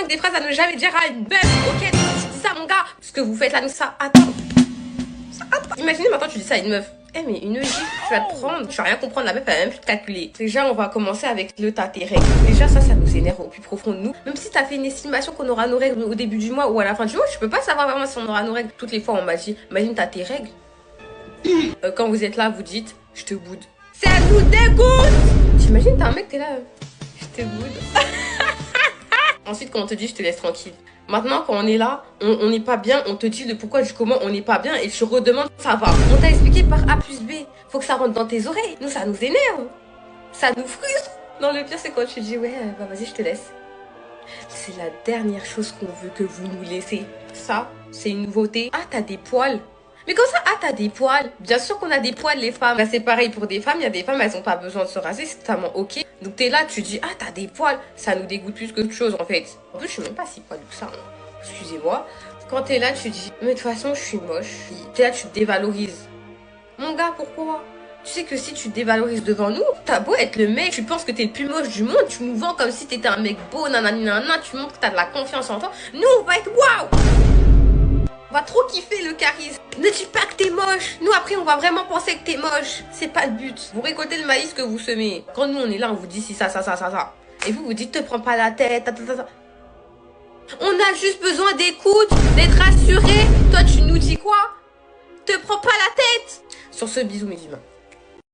des phrases à ne jamais dire à une meuf, ok? Tu dis ça, mon gars. Ce que vous faites là, nous, ça attends. Imaginez maintenant, tu dis ça à une meuf. Eh, mais une gifle, tu vas te prendre. Tu vas rien comprendre, la meuf, elle va même plus te calculer. Déjà, on va commencer avec le t'as tes règles. Déjà, ça nous énerve au plus profond de nous. Même si t'as fait une estimation qu'on aura nos règles au début du mois ou à la fin du mois, tu peux pas savoir vraiment si on aura nos règles. Toutes les fois, on m'a dit, imagine, t'as tes règles. Quand vous êtes là, vous dites, je te boude. Ça nous dégoûte! T'imagines, t'as un mec, t'es là, je te boude. Ensuite, quand on te dit, je te laisse tranquille. Maintenant, quand on est là, on n'est pas bien, on te dit le pourquoi du comment on n'est pas bien et tu redemandes, ça va. On t'a expliqué par A plus B. Faut que ça rentre dans tes oreilles. Nous, ça nous énerve. Ça nous frustre. Non, le pire, c'est quand tu dis, ouais, bah vas-y, je te laisse. C'est la dernière chose qu'on veut que vous nous laissez. Ça, c'est une nouveauté. Ah, t'as des poils. Mais comme ça, ah, t'as des poils. Bien sûr qu'on a des poils, les femmes. Là, c'est pareil pour des femmes. Il y a des femmes, elles ont pas besoin de se raser. C'est totalement ok. Donc, t'es là, tu dis, ah, t'as des poils. Ça nous dégoûte plus qu'autre chose, en fait. En plus, je suis même pas si poilue que ça. Hein. Excusez-moi. Quand t'es là, tu dis, mais de toute façon, je suis moche. T'es là, tu te dévalorises. Mon gars, pourquoi? Tu sais que si tu te dévalorises devant nous, t'as beau être le mec, tu penses que t'es le plus moche du monde, tu nous vends comme si t'étais un mec beau, nanani, nanana, tu montres que t'as de la confiance en toi. Nous, on va être waouh! On va trop kiffer le charisme. Ne dis pas que t'es moche. Nous, après, on va vraiment penser que t'es moche. C'est pas le but. Vous récoltez le maïs que vous semez. Quand nous, on est là, on vous dit si ça. Et vous dites, te prends pas la tête, On a juste besoin d'écoute, d'être rassuré. Toi, tu nous dis quoi? Te prends pas la tête. Sur ce, bisous mes humains.